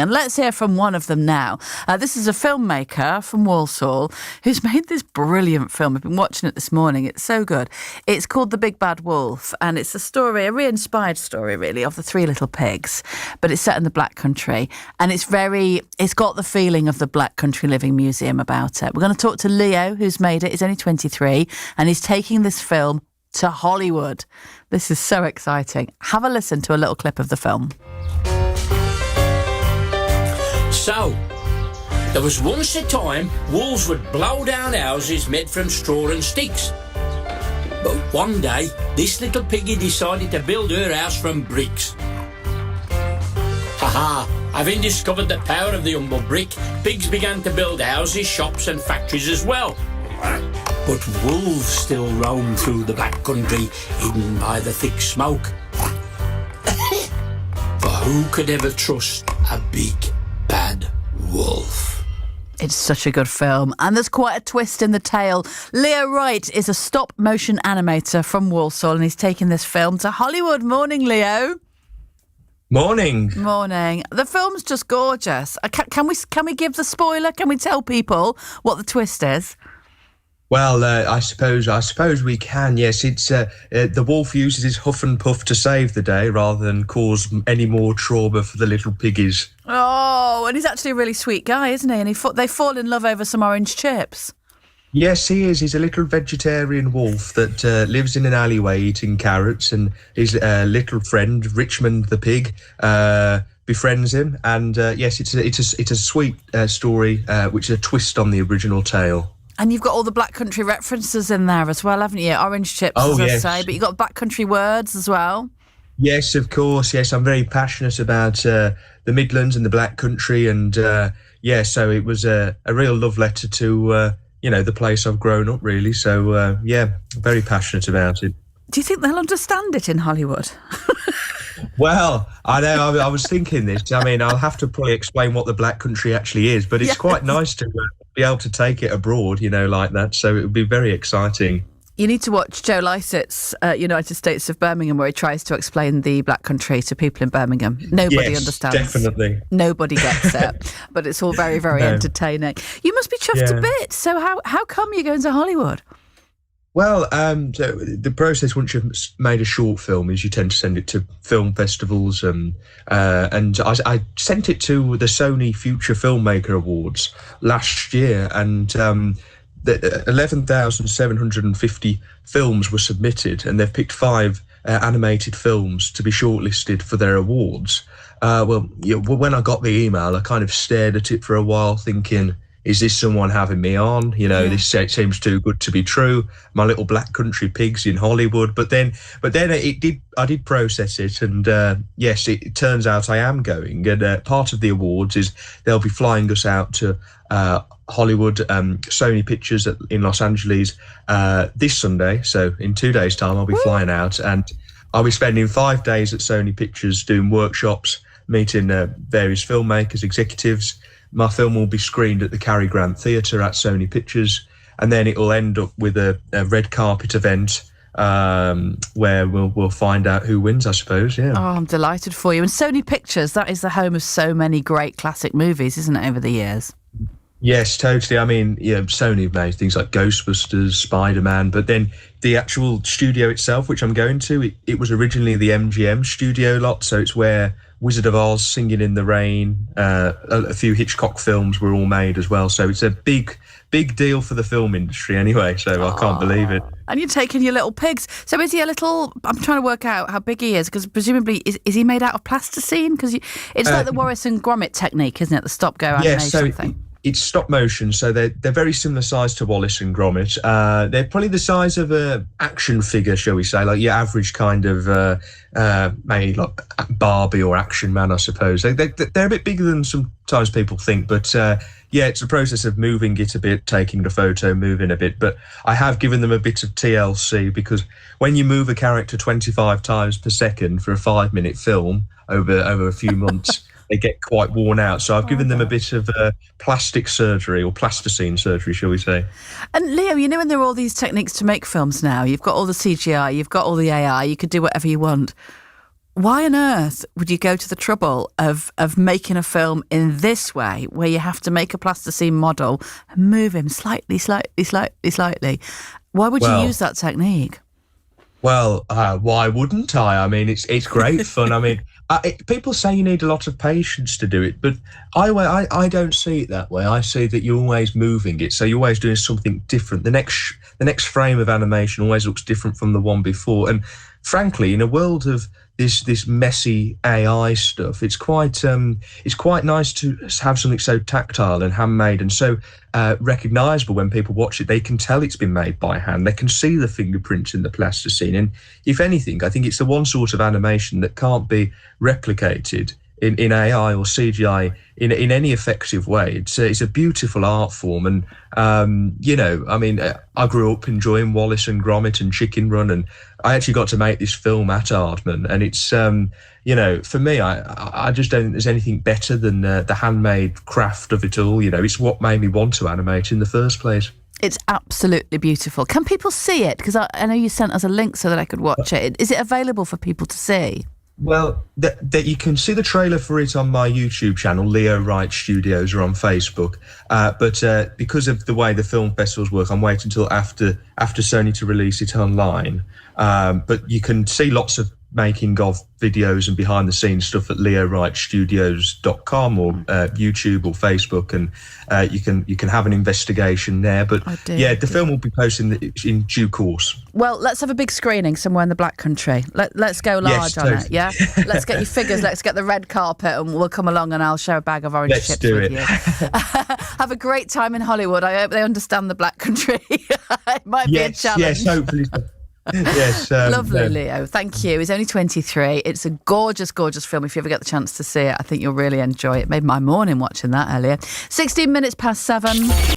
And let's hear from one of them now. This is a filmmaker from Walsall who's made this brilliant film. I've been watching it this morning. It's so good. It's called The Big Bad Wolf, and it's a story, a re-inspired story, really, of the three little pigs. But it's set in the Black Country, and it's got the feeling of the Black Country Living Museum about it. We're going to talk to Leo, who's made it. He's only 23, and he's taking this film to Hollywood. This is so exciting. Have a listen to a little clip of the film. So, there was once a time wolves would blow down houses made from straw and sticks. But one day, this little piggy decided to build her house from bricks. Haha, having discovered the power of the humble brick, pigs began to build houses, shops and factories as well. But wolves still roam through the Black Country, hidden by the thick smoke. For who could ever trust a big bad wolf? It's such a good film, and there's quite a twist in the tale. Leo Wright is a stop-motion animator from Walsall, and he's taking this film to Hollywood. Morning, Leo. Morning. Morning. The film's just gorgeous. Can we give the spoiler? Can we tell people what the twist is? Well, I suppose we can. Yes, it's the wolf uses his huff and puff to save the day rather than cause any more trauma for the little piggies. Oh, and he's actually a really sweet guy, isn't he? And they fall in love over some orange chips. Yes, he is. He's a little vegetarian wolf that lives in an alleyway eating carrots, and his little friend Richmond the pig befriends him. And yes, it's a sweet story, which is a twist on the original tale. And you've got all the Black Country references in there as well, haven't you? Orange chips, as I say, but you've got Black Country words as well. Yes, of course. Yes, I'm very passionate about the Midlands and the Black Country, and so it was a real love letter to the place I've grown up, really. So very passionate about it. Do you think they'll understand it in Hollywood? Well, I know. I was thinking this. I mean, I'll have to probably explain what the Black Country actually is, but it's quite nice to be able to take it abroad, like that. So it would be very exciting. You need to watch Joe Lycett's United States of Birmingham, where he tries to explain the Black Country to people in Birmingham. Nobody understands. Definitely. Nobody gets it, but it's all very, very entertaining. You must be chuffed to bits. So how come you're going to Hollywood? Well, so the process once you've made a short film is you tend to send it to film festivals, and I sent it to the Sony Future Filmmaker Awards last year, and 11,750 films were submitted, and they've picked 5 animated films to be shortlisted for their awards. When I got the email, I kind of stared at it for a while, thinking, is this someone having me on? This seems too good to be true. My little Black Country pigs in Hollywood. But then I did process it, and yes, it turns out I am going. And part of the awards is they'll be flying us out to Hollywood, Sony Pictures in Los Angeles this Sunday. So in 2 days' time, I'll be flying out, and I'll be spending 5 days at Sony Pictures doing workshops, meeting various filmmakers, executives. My film will be screened at the Cary Grant Theatre at Sony Pictures, and then it will end up with a red carpet event where we'll find out who wins, I suppose. Yeah. Oh, I'm delighted for you. And Sony Pictures, that is the home of so many great classic movies, isn't it, over the years? Yes, totally. I mean, Sony made things like Ghostbusters, Spider-Man, but then the actual studio itself, which I'm going to, it was originally the MGM studio lot, so it's where Wizard of Oz, Singing in the Rain, a few Hitchcock films were all made as well. So it's a big deal for the film industry anyway, so I can't believe it. And you're taking your little pigs. So is he a little... I'm trying to work out how big he is, because presumably, is he made out of plasticine? Because it's like the Wallace and Gromit technique, isn't it? The stop-go animation thing. It's stop motion, so they're very similar size to Wallace and Gromit. They're probably the size of a action figure, shall we say, like your average kind of maybe like Barbie or Action Man, I suppose. They're a bit bigger than sometimes people think, but it's a process of moving it a bit, taking the photo, moving a bit. But I have given them a bit of TLC, because when you move a character 25 times per second for a 5-minute film over a few months, they get quite worn out. So I've given them a bit of plastic surgery, or plasticine surgery, shall we say. And Leo, when there are all these techniques to make films now, you've got all the CGI, you've got all the AI, you could do whatever you want. why on earth would you go to the trouble of making a film in this way, where you have to make a plasticine model and move him slightly? Why would you use that technique? Well, why wouldn't I? I mean, it's great fun. I mean, people say you need a lot of patience to do it, but I don't see it that way. I see that you're always moving it, so you're always doing something different. The next frame of animation always looks different from the one before. And frankly, in a world of this messy AI stuff, it's quite nice to have something so tactile and handmade and so recognisable. When people watch it, they can tell it's been made by hand. They can see the fingerprints in the plasticine. And if anything, I think it's the one sort of animation that can't be replicated in AI or CGI in any effective way. It's a beautiful art form. And, I grew up enjoying Wallace and Gromit and Chicken Run, and I actually got to make this film at Aardman. And it's, for me, I just don't think there's anything better than the handmade craft of it all. It's what made me want to animate in the first place. It's absolutely beautiful. Can people see it? Because I know you sent us a link so that I could watch it. Is it available for people to see? Well, you can see the trailer for it on my YouTube channel, Leo Wright Studios, or on Facebook. But because of the way the film festivals work, I'm waiting until after Sony to release it online. But you can see lots of making of videos and behind the scenes stuff at leowrightstudios.com or YouTube or Facebook, and you can have an investigation there. But the film will be posted in due course. Well, let's have a big screening somewhere in the Black Country. Let's go large on it. Yeah, let's get your figures. Let's get the red carpet, and we'll come along and I'll share a bag of orange chips with you. Have a great time in Hollywood. I hope they understand the Black Country. It might be a challenge. Yes, hopefully. Yes, lovely, Leo. Thank you. He's only 23. It's a gorgeous, gorgeous film. If you ever get the chance to see it, I think you'll really enjoy it. Made my morning watching that earlier. 16 minutes past 7.